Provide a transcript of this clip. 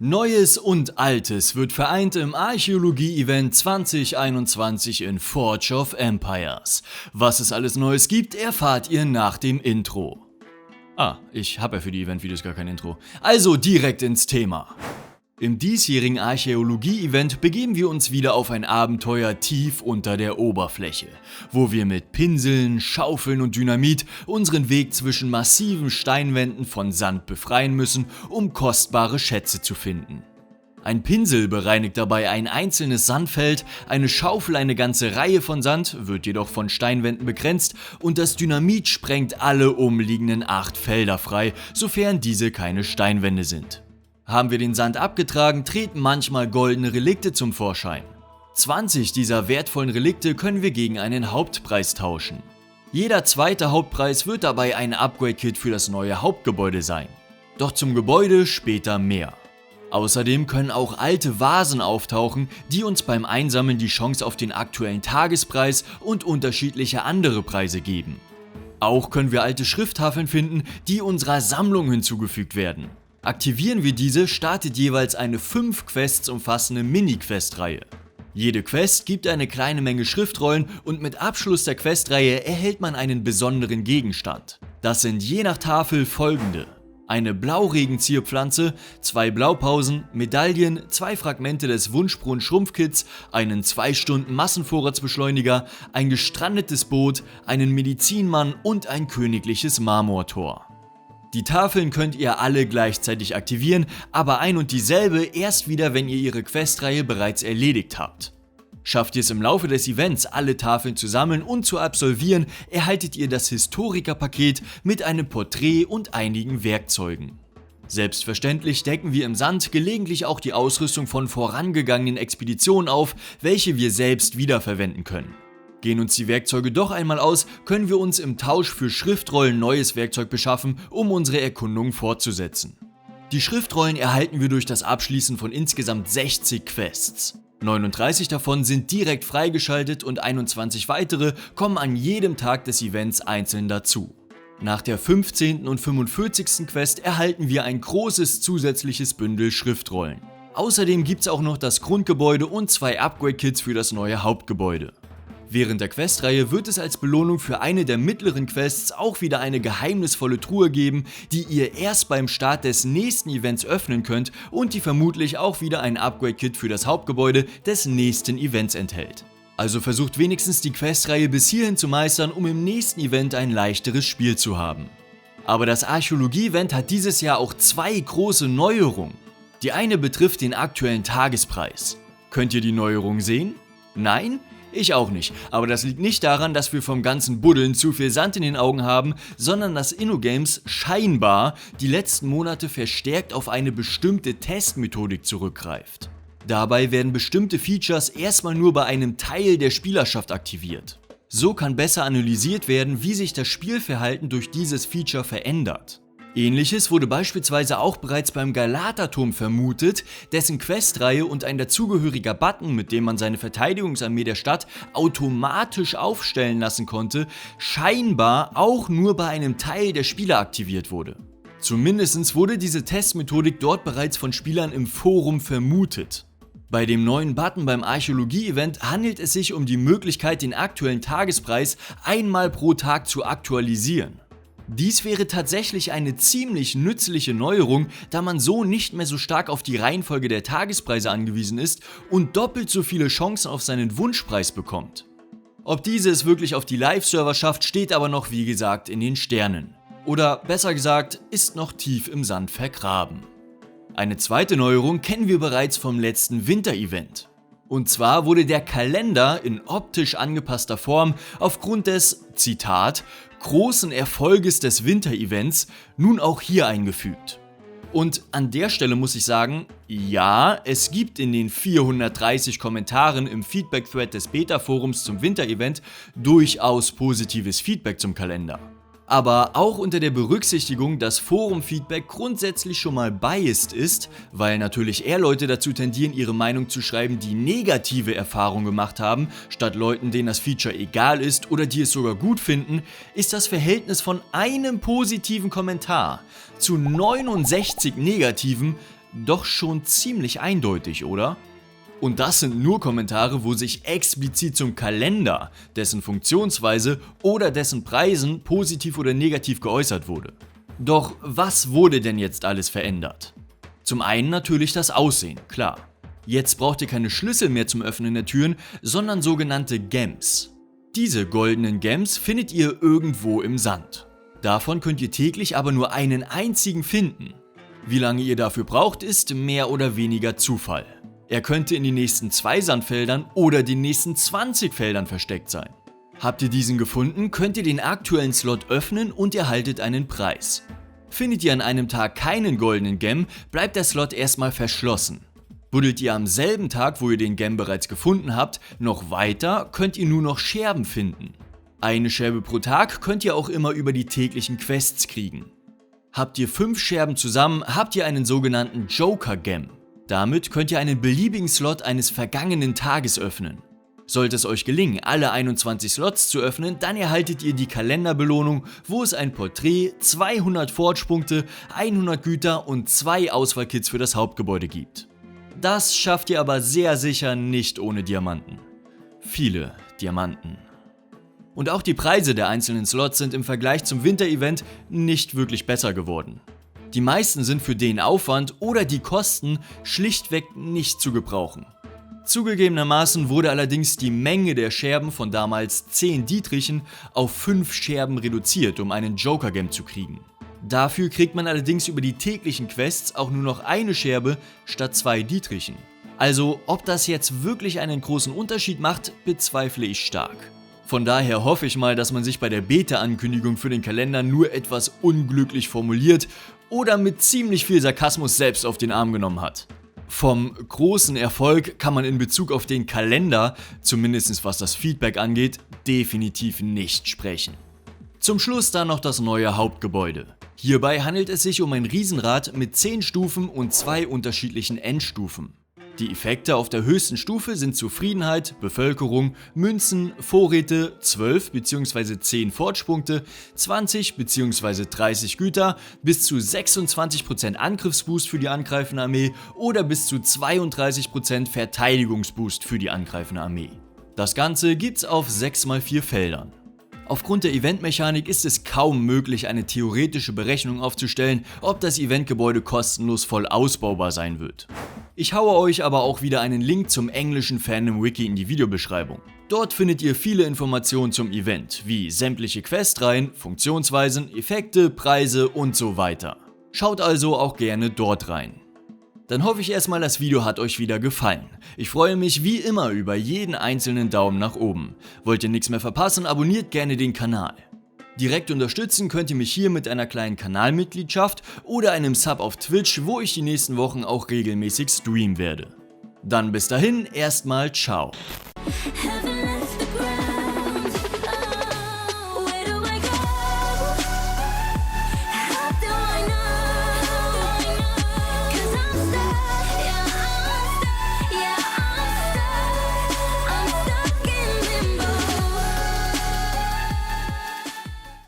Neues und Altes wird vereint im Archäologie-Event 2021 in Forge of Empires. Was es alles Neues gibt, erfahrt ihr nach dem Intro. Ich habe ja für die Event-Videos gar kein Intro. Also direkt ins Thema. Im diesjährigen Archäologie-Event begeben wir uns wieder auf ein Abenteuer tief unter der Oberfläche, wo wir mit Pinseln, Schaufeln und Dynamit unseren Weg zwischen massiven Steinwänden von Sand befreien müssen, um kostbare Schätze zu finden. Ein Pinsel bereinigt dabei ein einzelnes Sandfeld, eine Schaufel eine ganze Reihe von Sand, wird jedoch von Steinwänden begrenzt und das Dynamit sprengt alle umliegenden 8 Felder frei, sofern diese keine Steinwände sind. Haben wir den Sand abgetragen, treten manchmal goldene Relikte zum Vorschein. 20 dieser wertvollen Relikte können wir gegen einen Hauptpreis tauschen. Jeder zweite Hauptpreis wird dabei ein Upgrade-Kit für das neue Hauptgebäude sein. Doch zum Gebäude später mehr. Außerdem können auch alte Vasen auftauchen, die uns beim Einsammeln die Chance auf den aktuellen Tagespreis und unterschiedliche andere Preise geben. Auch können wir alte Schrifttafeln finden, die unserer Sammlung hinzugefügt werden. Aktivieren wir diese, startet jeweils eine 5 Quests umfassende Mini-Quest-Reihe. Jede Quest gibt eine kleine Menge Schriftrollen und mit Abschluss der Questreihe erhält man einen besonderen Gegenstand. Das sind je nach Tafel folgende: eine Blauregenzierpflanze, 2 Blaupausen, Medaillen, 2 Fragmente des Wunschbrunnen-Schrumpfkits, einen 2 Stunden Massenvorratsbeschleuniger, ein gestrandetes Boot, einen Medizinmann und ein königliches Marmortor. Die Tafeln könnt ihr alle gleichzeitig aktivieren, aber ein und dieselbe erst wieder, wenn ihr ihre Questreihe bereits erledigt habt. Schafft ihr es im Laufe des Events, alle Tafeln zu sammeln und zu absolvieren, erhaltet ihr das Historiker-Paket mit einem Porträt und einigen Werkzeugen. Selbstverständlich decken wir im Sand gelegentlich auch die Ausrüstung von vorangegangenen Expeditionen auf, welche wir selbst wiederverwenden können. Gehen uns die Werkzeuge doch einmal aus, können wir uns im Tausch für Schriftrollen neues Werkzeug beschaffen, um unsere Erkundung fortzusetzen. Die Schriftrollen erhalten wir durch das Abschließen von insgesamt 60 Quests. 39 davon sind direkt freigeschaltet und 21 weitere kommen an jedem Tag des Events einzeln dazu. Nach der 15. und 45. Quest erhalten wir ein großes zusätzliches Bündel Schriftrollen. Außerdem gibt es auch noch das Grundgebäude und 2 Upgrade-Kits für das neue Hauptgebäude. Während der Questreihe wird es als Belohnung für eine der mittleren Quests auch wieder eine geheimnisvolle Truhe geben, die ihr erst beim Start des nächsten Events öffnen könnt und die vermutlich auch wieder ein Upgrade-Kit für das Hauptgebäude des nächsten Events enthält. Also versucht wenigstens die Questreihe bis hierhin zu meistern, um im nächsten Event ein leichteres Spiel zu haben. Aber das Archäologie-Event hat dieses Jahr auch 2 große Neuerungen. Die eine betrifft den aktuellen Tagespreis. Könnt ihr die Neuerung sehen? Nein? Ich auch nicht, aber das liegt nicht daran, dass wir vom ganzen Buddeln zu viel Sand in den Augen haben, sondern dass InnoGames scheinbar die letzten Monate verstärkt auf eine bestimmte Testmethodik zurückgreift. Dabei werden bestimmte Features erstmal nur bei einem Teil der Spielerschaft aktiviert. So kann besser analysiert werden, wie sich das Spielverhalten durch dieses Feature verändert. Ähnliches wurde beispielsweise auch bereits beim Galata-Turm vermutet, dessen Questreihe und ein dazugehöriger Button, mit dem man seine Verteidigungsarmee der Stadt automatisch aufstellen lassen konnte, scheinbar auch nur bei einem Teil der Spieler aktiviert wurde. Zumindest wurde diese Testmethodik dort bereits von Spielern im Forum vermutet. Bei dem neuen Button beim Archäologie-Event handelt es sich um die Möglichkeit, den aktuellen Tagespreis einmal pro Tag zu aktualisieren. Dies wäre tatsächlich eine ziemlich nützliche Neuerung, da man so nicht mehr so stark auf die Reihenfolge der Tagespreise angewiesen ist und doppelt so viele Chancen auf seinen Wunschpreis bekommt. Ob diese es wirklich auf die Live-Server schafft, steht aber noch wie gesagt in den Sternen. Oder besser gesagt, ist noch tief im Sand vergraben. Eine zweite Neuerung kennen wir bereits vom letzten Winter-Event. Und zwar wurde der Kalender in optisch angepasster Form aufgrund des, Zitat, großen Erfolges des Winter-Events nun auch hier eingefügt. Und an der Stelle muss ich sagen, ja, es gibt in den 430 Kommentaren im Feedback-Thread des Beta-Forums zum Winter-Event durchaus positives Feedback zum Kalender. Aber auch unter der Berücksichtigung, dass Forum-Feedback grundsätzlich schon mal biased ist, weil natürlich eher Leute dazu tendieren, ihre Meinung zu schreiben, die negative Erfahrungen gemacht haben, statt Leuten, denen das Feature egal ist oder die es sogar gut finden, ist das Verhältnis von einem positiven Kommentar zu 69 negativen Doch schon ziemlich eindeutig, oder? Und das sind nur Kommentare, wo sich explizit zum Kalender, dessen Funktionsweise oder dessen Preisen positiv oder negativ geäußert wurde. Doch was wurde denn jetzt alles verändert? Zum einen natürlich das Aussehen, klar. Jetzt braucht ihr keine Schlüssel mehr zum Öffnen der Türen, sondern sogenannte Gems. Diese goldenen Gems findet ihr irgendwo im Sand. Davon könnt ihr täglich aber nur einen einzigen finden. Wie lange ihr dafür braucht, ist mehr oder weniger Zufall. Er könnte in den nächsten 2 Sandfeldern oder den nächsten 20 Feldern versteckt sein. Habt ihr diesen gefunden, könnt ihr den aktuellen Slot öffnen und erhaltet einen Preis. Findet ihr an einem Tag keinen goldenen Gem, bleibt der Slot erstmal verschlossen. Buddelt ihr am selben Tag, wo ihr den Gem bereits gefunden habt, noch weiter, könnt ihr nur noch Scherben finden. Eine Scherbe pro Tag könnt ihr auch immer über die täglichen Quests kriegen. Habt ihr 5 Scherben zusammen, habt ihr einen sogenannten Joker-Gem. Damit könnt ihr einen beliebigen Slot eines vergangenen Tages öffnen. Sollte es euch gelingen, alle 21 Slots zu öffnen, dann erhaltet ihr die Kalenderbelohnung, wo es ein Porträt, 200 Forge-Punkte, 100 Güter und 2 Auswahlkits für das Hauptgebäude gibt. Das schafft ihr aber sehr sicher nicht ohne Diamanten. Viele Diamanten. Und auch die Preise der einzelnen Slots sind im Vergleich zum Winter-Event nicht wirklich besser geworden. Die meisten sind für den Aufwand oder die Kosten schlichtweg nicht zu gebrauchen. Zugegebenermaßen wurde allerdings die Menge der Scherben von damals 10 Dietrichen auf 5 Scherben reduziert, um einen Joker-Gem zu kriegen. Dafür kriegt man allerdings über die täglichen Quests auch nur noch eine Scherbe statt 2 Dietrichen. Also ob das jetzt wirklich einen großen Unterschied macht, bezweifle ich stark. Von daher hoffe ich mal, dass man sich bei der Beta-Ankündigung für den Kalender nur etwas unglücklich formuliert oder mit ziemlich viel Sarkasmus selbst auf den Arm genommen hat. Vom großen Erfolg kann man in Bezug auf den Kalender, zumindest was das Feedback angeht, definitiv nicht sprechen. Zum Schluss dann noch das neue Hauptgebäude. Hierbei handelt es sich um ein Riesenrad mit 10 Stufen und 2 unterschiedlichen Endstufen. Die Effekte auf der höchsten Stufe sind Zufriedenheit, Bevölkerung, Münzen, Vorräte, 12 bzw. 10 Forge-Punkte, 20 bzw. 30 Güter, bis zu 26% Angriffsboost für die angreifende Armee oder bis zu 32% Verteidigungsboost für die angreifende Armee. Das Ganze gibt's auf 6×4 Feldern. Aufgrund der Eventmechanik ist es kaum möglich, eine theoretische Berechnung aufzustellen, ob das Eventgebäude kostenlos voll ausbaubar sein wird. Ich haue euch aber auch wieder einen Link zum englischen Fandom-Wiki in die Videobeschreibung. Dort findet ihr viele Informationen zum Event, wie sämtliche Questreihen, Funktionsweisen, Effekte, Preise und so weiter. Schaut also auch gerne dort rein. Dann hoffe ich erstmal, das Video hat euch wieder gefallen. Ich freue mich wie immer über jeden einzelnen Daumen nach oben. Wollt ihr nichts mehr verpassen, abonniert gerne den Kanal. Direkt unterstützen könnt ihr mich hier mit einer kleinen Kanalmitgliedschaft oder einem Sub auf Twitch, wo ich die nächsten Wochen auch regelmäßig streamen werde. Dann bis dahin erstmal ciao.